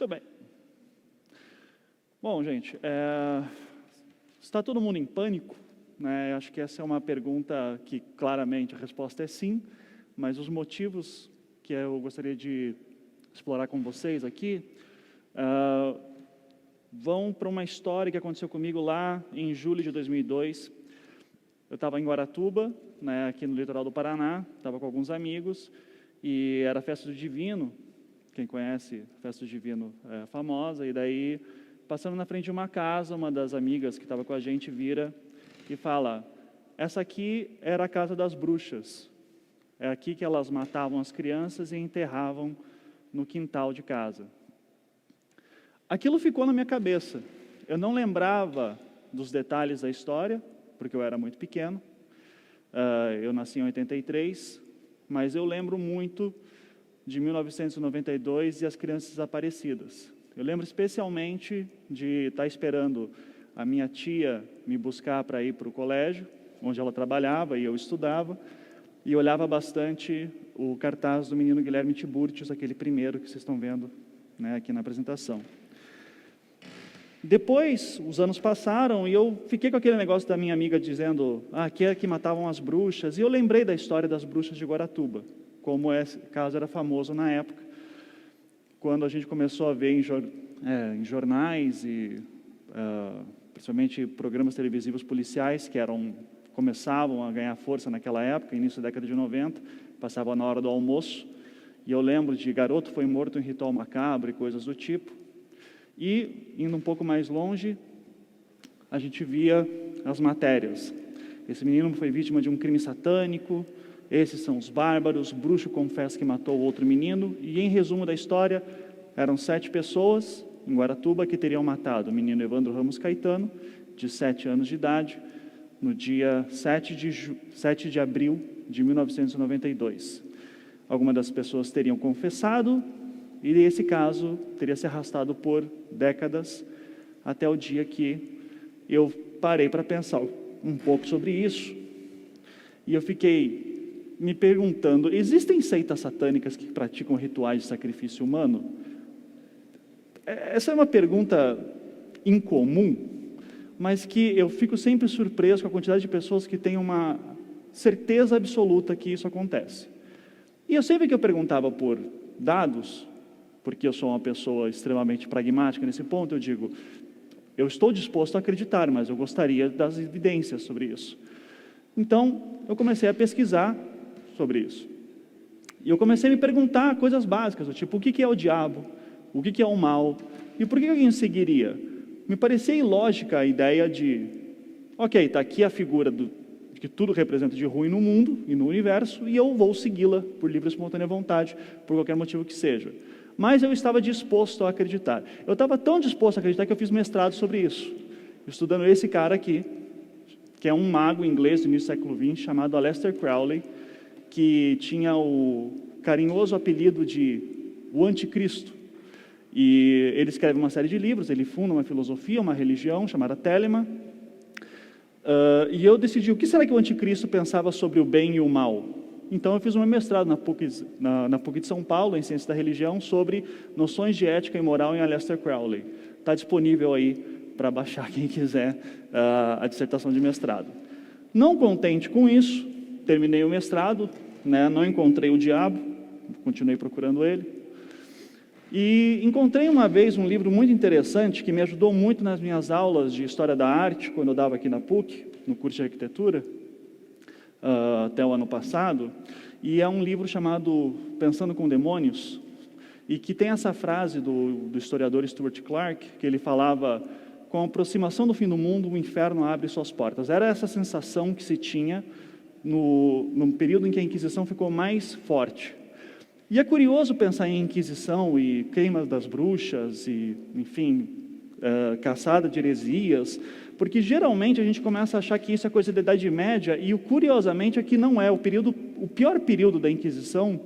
Muito bem. Bom, gente, está todo mundo em pânico? Né? Acho que essa é uma pergunta que, claramente, a resposta é sim, mas os motivos que eu gostaria de explorar com vocês aqui vão para uma história que aconteceu comigo lá em julho de 2002. Eu estava em Guaratuba, né, aqui no litoral do Paraná, estava com alguns amigos, e era a Festa do Divino. Quem conhece a Festa do Divino é famosa, e daí, passando na frente de uma casa, uma das amigas que estava com a gente vira e fala: essa aqui era a casa das bruxas, é aqui que elas matavam as crianças e enterravam no quintal de casa. Aquilo ficou na minha cabeça. Eu não lembrava dos detalhes da história, porque eu era muito pequeno. Eu nasci em 83, mas eu lembro muito de 1992 e as crianças desaparecidas. Eu lembro especialmente de estar esperando a minha tia me buscar para ir para o colégio, onde ela trabalhava e eu estudava, e olhava bastante o cartaz do menino Guilherme Tiburtius, aquele primeiro que vocês estão vendo, né, aqui na apresentação. Depois, os anos passaram e eu fiquei com aquele negócio da minha amiga dizendo que é que matavam as bruxas, e eu lembrei da história das bruxas de Guaratuba, como esse caso era famoso na época, quando a gente começou a ver em jornais e principalmente programas televisivos policiais que começavam a ganhar força naquela época, início da década de 90, passava na hora do almoço, e eu lembro de garoto foi morto em ritual macabro e coisas do tipo. E, indo um pouco mais longe, a gente via as matérias. Esse menino foi vítima de um crime satânico, esses são os bárbaros, bruxo confessa que matou outro menino, e em resumo da história, eram 7 pessoas em Guaratuba que teriam matado o menino Evandro Ramos Caetano, de 7 anos de idade, no dia 7 de abril de 1992. Algumas das pessoas teriam confessado, e esse caso teria se arrastado por décadas, até o dia que eu parei para pensar um pouco sobre isso. E eu fiquei me perguntando, existem seitas satânicas que praticam rituais de sacrifício humano? Essa é uma pergunta incomum, mas que eu fico sempre surpreso com a quantidade de pessoas que têm uma certeza absoluta que isso acontece. E eu sempre que eu perguntava por dados, porque eu sou uma pessoa extremamente pragmática nesse ponto, eu digo, eu estou disposto a acreditar, mas eu gostaria das evidências sobre isso. Então, eu comecei a pesquisar sobre isso. E eu comecei a me perguntar coisas básicas, tipo, o que é o diabo? O que é o mal? E por que alguém seguiria? Me parecia ilógica a ideia de, ok, está aqui a figura de que tudo representa de ruim no mundo e no universo, e eu vou segui-la por livre e espontânea vontade, por qualquer motivo que seja. Mas eu estava disposto a acreditar. Eu estava tão disposto a acreditar que eu fiz mestrado sobre isso, estudando esse cara aqui, que é um mago inglês do início do século XX, chamado Aleister Crowley, que tinha o carinhoso apelido de o Anticristo. E ele escreve uma série de livros, ele funda uma filosofia, uma religião chamada Telemann. E eu decidi, o que será que o Anticristo pensava sobre o bem e o mal? Então eu fiz um mestrado na PUC de São Paulo, em Ciência da Religião, sobre noções de ética e moral em Aleister Crowley. Está disponível aí para baixar quem quiser a dissertação de mestrado. Não contente com isso, terminei o mestrado, né, não encontrei o diabo, continuei procurando ele. E encontrei uma vez um livro muito interessante que me ajudou muito nas minhas aulas de História da Arte, quando eu dava aqui na PUC, no curso de Arquitetura, até o ano passado, e é um livro chamado Pensando com Demônios, e que tem essa frase do historiador Stuart Clark, que ele falava, com a aproximação do fim do mundo, o inferno abre suas portas. Era essa sensação que se tinha no período em que a Inquisição ficou mais forte. E é curioso pensar em Inquisição e queima das bruxas, e, enfim, caçada de heresias, porque geralmente a gente começa a achar que isso é coisa da Idade Média, e curiosamente aqui não é. O pior período da Inquisição,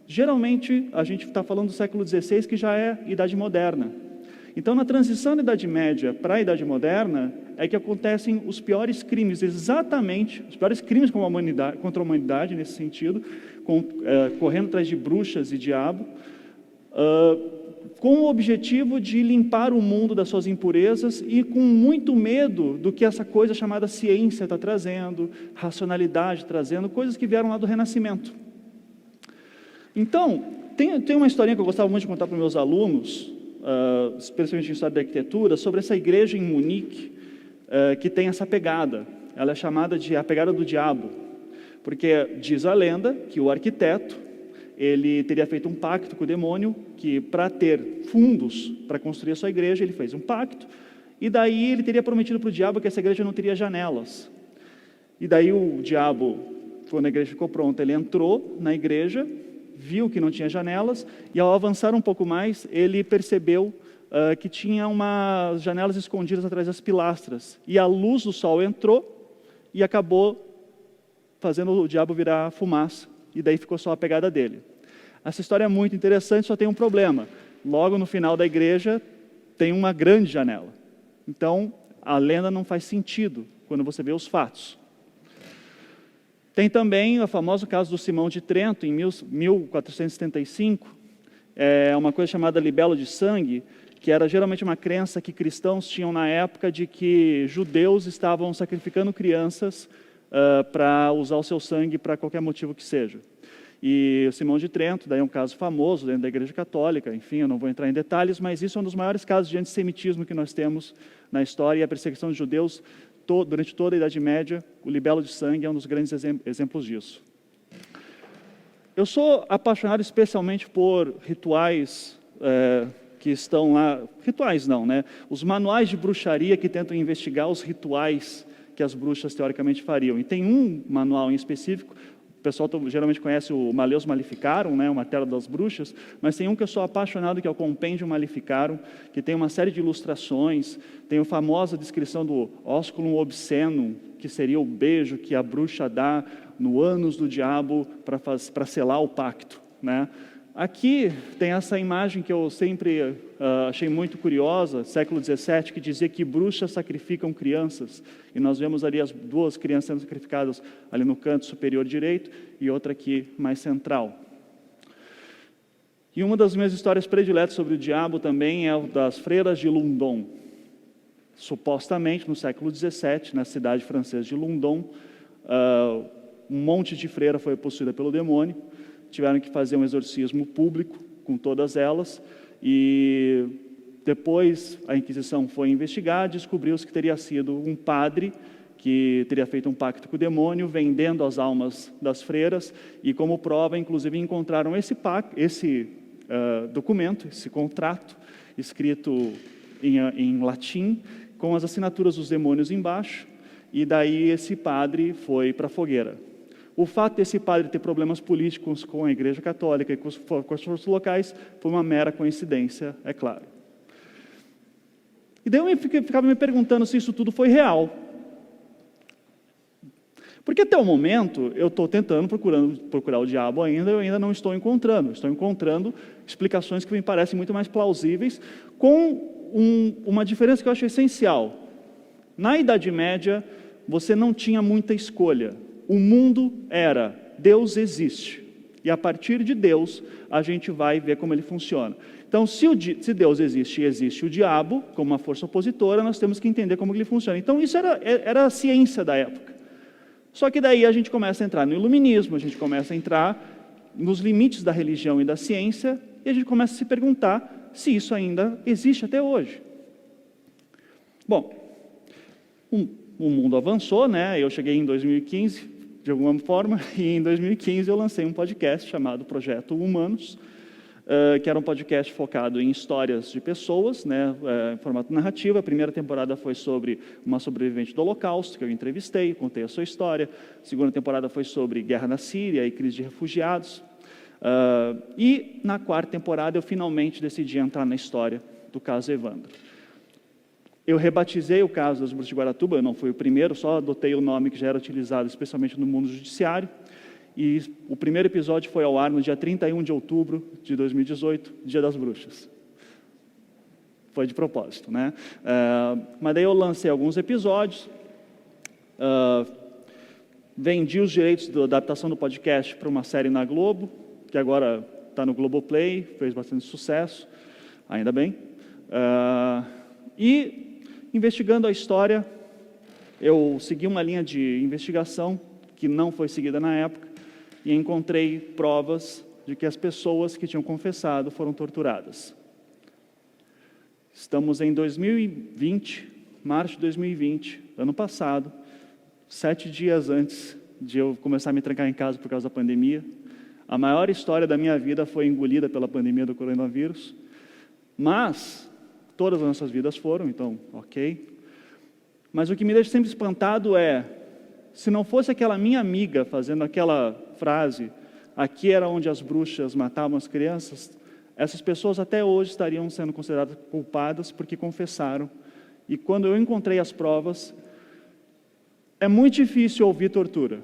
geralmente a gente está falando do século XVI, que já é Idade Moderna. Então, na transição da Idade Média para a Idade Moderna, é que acontecem os piores crimes, exatamente, os piores crimes contra a humanidade, nesse sentido, correndo atrás de bruxas e diabo, com o objetivo de limpar o mundo das suas impurezas e com muito medo do que essa coisa chamada ciência está trazendo, racionalidade trazendo, coisas que vieram lá do Renascimento. Então, tem uma historinha que eu gostava muito de contar para os meus alunos, especialmente em História da Arquitetura, sobre essa igreja em Munique, que tem essa pegada. Ela é chamada de a pegada do diabo, porque diz a lenda que o arquiteto, ele teria feito um pacto com o demônio, que para ter fundos para construir a sua igreja, ele fez um pacto, e daí ele teria prometido para o diabo que essa igreja não teria janelas. E daí o diabo, quando a igreja ficou pronta, ele entrou na igreja, viu que não tinha janelas, e ao avançar um pouco mais, ele percebeu que tinha umas janelas escondidas atrás das pilastras, e a luz do sol entrou e acabou fazendo o diabo virar fumaça, e daí ficou só a pegada dele. Essa história é muito interessante, só tem um problema. Logo no final da igreja tem uma grande janela. Então, a lenda não faz sentido quando você vê os fatos. Tem também o famoso caso do Simão de Trento, em 1475, uma coisa chamada libelo de sangue, que era geralmente uma crença que cristãos tinham na época de que judeus estavam sacrificando crianças para usar o seu sangue para qualquer motivo que seja. E o Simão de Trento, daí é um caso famoso dentro da Igreja Católica, enfim, eu não vou entrar em detalhes, mas isso é um dos maiores casos de antissemitismo que nós temos na história, e a perseguição de judeus durante toda a Idade Média, o libelo de sangue é um dos grandes exemplos disso. Eu sou apaixonado especialmente por rituais que estão lá, rituais não, né? Os manuais de bruxaria que tentam investigar os rituais que as bruxas teoricamente fariam. E tem um manual em específico, o pessoal geralmente conhece o Maleus Maleficarum, né, uma tela das bruxas, mas tem um que eu sou apaixonado, que é o Compendium Maleficarum, que tem uma série de ilustrações, tem a famosa descrição do Osculum Obscenum, que seria o beijo que a bruxa dá no ânus do diabo para selar o pacto, né? Aqui tem essa imagem que eu sempre achei muito curiosa, século XVII, que dizia que bruxas sacrificam crianças. E nós vemos ali as duas crianças sendo sacrificadas ali no canto superior direito e outra aqui mais central. E uma das minhas histórias prediletas sobre o diabo também é a das freiras de Lundon. Supostamente, no século XVII, na cidade francesa de Lundon, um monte de freira foi possuída pelo demônio. Tiveram que fazer um exorcismo público com todas elas, e depois a Inquisição foi investigar, descobriu-se que teria sido um padre que teria feito um pacto com o demônio, vendendo as almas das freiras, e como prova, inclusive, encontraram esse documento, esse contrato, escrito em latim, com as assinaturas dos demônios embaixo, e daí esse padre foi para a fogueira. O fato desse padre ter problemas políticos com a Igreja Católica e com as forças locais foi uma mera coincidência, é claro. E daí eu ficava me perguntando se isso tudo foi real. Porque até o momento eu estou tentando procurar o diabo ainda, eu ainda não estou encontrando. Estou encontrando explicações que me parecem muito mais plausíveis, com uma diferença que eu acho essencial. Na Idade Média, você não tinha muita escolha. O mundo era, Deus existe, e a partir de Deus, a gente vai ver como ele funciona. Então, se Deus existe e existe o diabo, como uma força opositora, nós temos que entender como ele funciona. Então, isso era a ciência da época. Só que daí a gente começa a entrar no iluminismo, a gente começa a entrar nos limites da religião e da ciência, e a gente começa a se perguntar se isso ainda existe até hoje. Bom, o mundo avançou, né? Eu cheguei em 2015, de alguma forma, e em 2015 eu lancei um podcast chamado Projeto Humanos, que era um podcast focado em histórias de pessoas, né, em formato narrativo. A primeira temporada foi sobre uma sobrevivente do Holocausto, que eu entrevistei, contei a sua história. A segunda temporada foi sobre guerra na Síria e crise de refugiados. E na quarta temporada eu finalmente decidi entrar na história do caso Evandro. Eu rebatizei o caso das Bruxas de Guaratuba, eu não fui o primeiro, só adotei o nome que já era utilizado especialmente no mundo judiciário, e o primeiro episódio foi ao ar no dia 31 de outubro de 2018, Dia das Bruxas. Foi de propósito, né? Mas daí eu lancei alguns episódios, vendi os direitos da adaptação do podcast para uma série na Globo, que agora está no Globoplay, fez bastante sucesso. ainda bem. E, investigando a história, eu segui uma linha de investigação que não foi seguida na época e encontrei provas de que as pessoas que tinham confessado foram torturadas. Estamos em 2020, março de 2020, ano passado, 7 dias antes de eu começar a me trancar em casa por causa da pandemia. A maior história da minha vida foi engolida pela pandemia do coronavírus, mas todas as nossas vidas foram, então, ok. Mas o que me deixa sempre espantado é, se não fosse aquela minha amiga fazendo aquela frase, aqui era onde as bruxas matavam as crianças, essas pessoas até hoje estariam sendo consideradas culpadas porque confessaram. E quando eu encontrei as provas, é muito difícil ouvir tortura.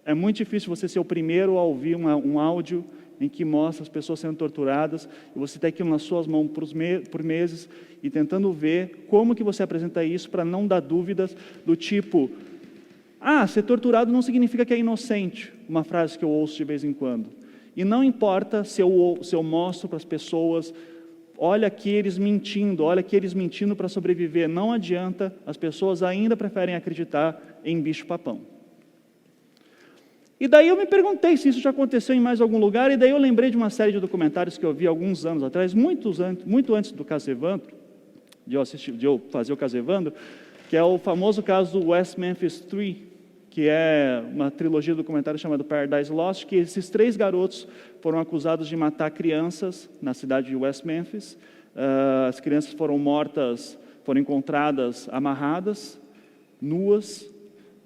É muito difícil você ser o primeiro a ouvir um áudio em que mostra as pessoas sendo torturadas, e você tem aquilo nas suas mãos por meses, e tentando ver como que você apresenta isso para não dar dúvidas do tipo, ser torturado não significa que é inocente, uma frase que eu ouço de vez em quando. E não importa se eu mostro para as pessoas, olha aqui eles mentindo para sobreviver, não adianta, as pessoas ainda preferem acreditar em bicho-papão. E daí eu me perguntei se isso já aconteceu em mais algum lugar, e daí eu lembrei de uma série de documentários que eu vi alguns anos atrás, muito antes do caso Evandro, de eu fazer o caso Evandro, que é o famoso caso do West Memphis 3, que é uma trilogia de documentários chamada Paradise Lost, que esses 3 garotos foram acusados de matar crianças na cidade de West Memphis. As crianças foram encontradas amarradas, nuas,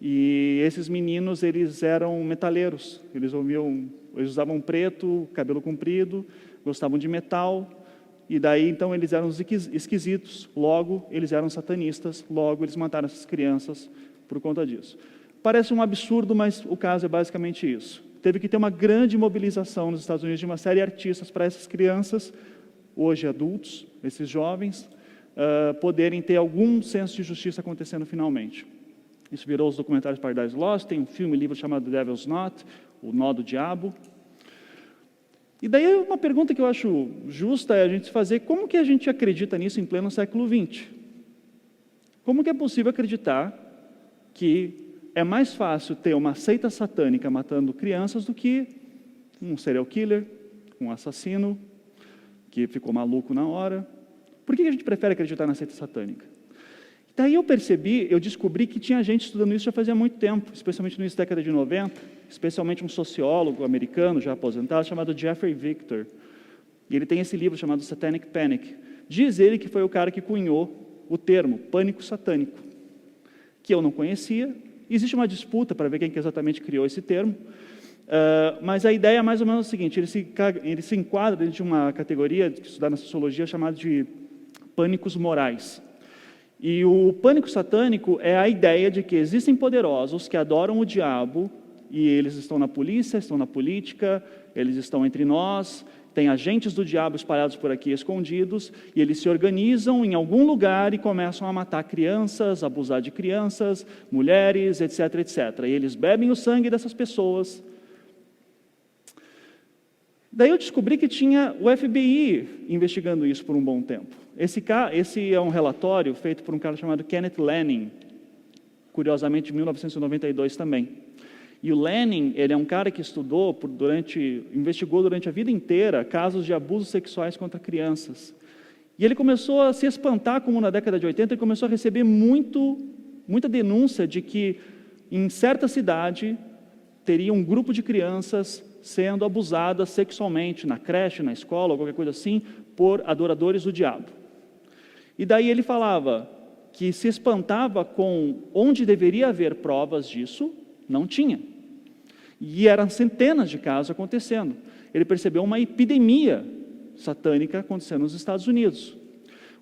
e esses meninos, eles eram metaleiros, eles usavam preto, cabelo comprido, gostavam de metal, e daí então eles eram esquisitos, logo eles eram satanistas, logo eles mataram essas crianças por conta disso. Parece um absurdo, mas o caso é basicamente isso. Teve que ter uma grande mobilização nos Estados Unidos de uma série de artistas para essas crianças, hoje adultos, esses jovens, poderem ter algum senso de justiça acontecendo finalmente. Isso virou os documentários Paradise Lost, tem um livro chamado The Devil's Knot, O Nó do Diabo. E daí uma pergunta que eu acho justa é a gente fazer, como que a gente acredita nisso em pleno século XX? Como que é possível acreditar que é mais fácil ter uma seita satânica matando crianças do que um serial killer, um assassino, que ficou maluco na hora? Por que a gente prefere acreditar na seita satânica? Daí eu descobri que tinha gente estudando isso já fazia muito tempo, especialmente no início da década de 90, especialmente um sociólogo americano já aposentado, chamado Jeffrey Victor. E ele tem esse livro chamado Satanic Panic. Diz ele que foi o cara que cunhou o termo pânico satânico, que eu não conhecia. Existe uma disputa para ver quem que exatamente criou esse termo, mas a ideia é mais ou menos a seguinte, ele se enquadra dentro de uma categoria de estudar na sociologia chamada de pânicos morais. E o pânico satânico é a ideia de que existem poderosos que adoram o diabo, e eles estão na polícia, estão na política, eles estão entre nós, tem agentes do diabo espalhados por aqui escondidos, e eles se organizam em algum lugar e começam a matar crianças, abusar de crianças, mulheres, etc, etc. E eles bebem o sangue dessas pessoas. Daí eu descobri que tinha o FBI investigando isso por um bom tempo. Esse é um relatório feito por um cara chamado Kenneth Lanning, curiosamente de 1992 também. E o Lanning, ele é um cara que investigou durante a vida inteira casos de abusos sexuais contra crianças. E ele começou a se espantar, como na década de 80, ele começou a receber muita denúncia de que em certa cidade teria um grupo de crianças sendo abusadas sexualmente na creche, na escola, ou qualquer coisa assim, por adoradores do diabo. E daí ele falava que se espantava com onde deveria haver provas disso, não tinha. E eram centenas de casos acontecendo. Ele percebeu uma epidemia satânica acontecendo nos Estados Unidos.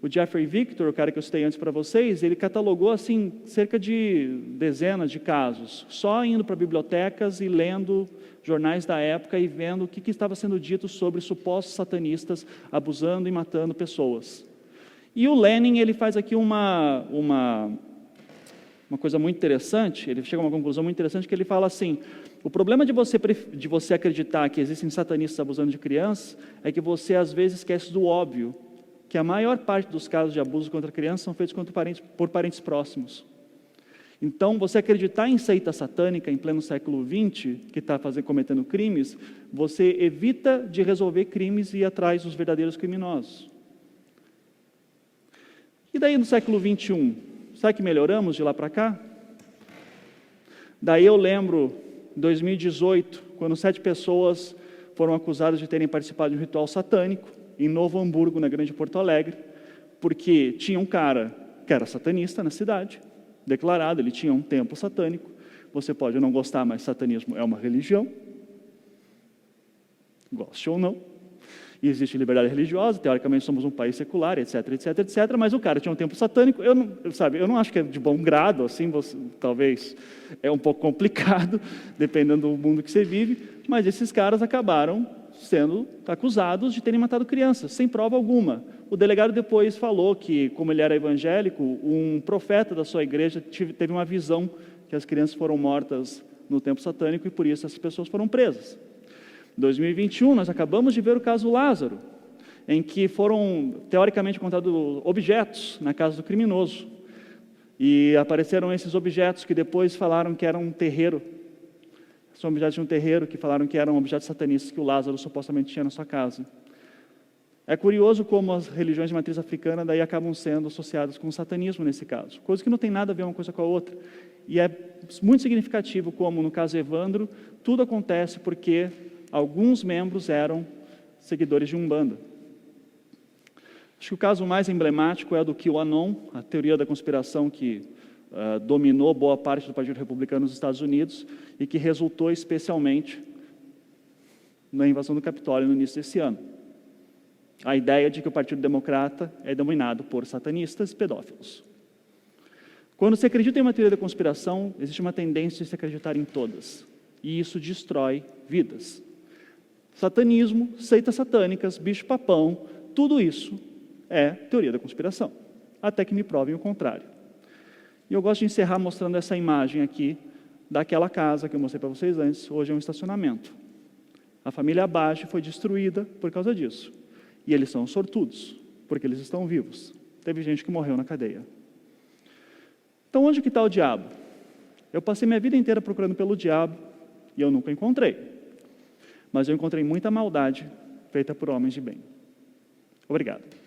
O Jeffrey Victor, o cara que eu citei antes para vocês, ele catalogou assim cerca de dezenas de casos, só indo para bibliotecas e lendo jornais da época e vendo o que estava sendo dito sobre supostos satanistas abusando e matando pessoas. E o Lanning, ele faz aqui uma uma coisa muito interessante, ele chega a uma conclusão muito interessante, que ele fala assim: o problema de você acreditar que existem satanistas abusando de crianças é que você às vezes esquece do óbvio, que a maior parte dos casos de abuso contra crianças são feitos por parentes próximos. Então, você acreditar em seita satânica em pleno século XX, que está cometendo crimes, você evita de resolver crimes e ir atrás dos verdadeiros criminosos. E daí no século XXI? Sabe que melhoramos de lá para cá? Daí eu lembro, em 2018, quando 7 pessoas foram acusadas de terem participado de um ritual satânico, em Novo Hamburgo, na Grande Porto Alegre, porque tinha um cara que era satanista na cidade, declarado, ele tinha um templo satânico. Você pode não gostar, mas satanismo é uma religião, goste ou não. E existe liberdade religiosa, teoricamente somos um país secular, etc, etc, etc, mas o cara tinha um templo satânico. Eu não acho que é de bom grado, assim, talvez é um pouco complicado, dependendo do mundo que você vive, mas esses caras acabaram sendo acusados de terem matado crianças, sem prova alguma. O delegado depois falou que, como ele era evangélico, um profeta da sua igreja teve uma visão que as crianças foram mortas no templo satânico e por isso essas pessoas foram presas. Em 2021, nós acabamos de ver o caso Lázaro, em que foram, teoricamente, encontrados objetos na casa do criminoso. E apareceram esses objetos que depois falaram que eram um terreiro. São objetos de um terreiro que falaram que eram objetos satanistas que o Lázaro supostamente tinha na sua casa. É curioso como as religiões de matriz africana daí acabam sendo associadas com o satanismo nesse caso. Coisa que não tem nada a ver uma coisa com a outra. E é muito significativo como, no caso Evandro, tudo acontece porque alguns membros eram seguidores de Umbanda. Acho que o caso mais emblemático é o do QAnon, a teoria da conspiração que dominou boa parte do Partido Republicano nos Estados Unidos e que resultou especialmente na invasão do Capitólio no início desse ano. A ideia de que o Partido Democrata é dominado por satanistas e pedófilos. Quando se acredita em uma teoria da conspiração, existe uma tendência de se acreditar em todas. E isso destrói vidas. Satanismo, seitas satânicas, bicho-papão, tudo isso é teoria da conspiração, até que me provem o contrário. E eu gosto de encerrar mostrando essa imagem aqui, daquela casa que eu mostrei para vocês antes, hoje é um estacionamento. A família Abage foi destruída por causa disso. E eles são sortudos, porque eles estão vivos. Teve gente que morreu na cadeia. Então, onde que está o diabo? Eu passei minha vida inteira procurando pelo diabo, e eu nunca encontrei. Mas eu encontrei muita maldade feita por homens de bem. Obrigado.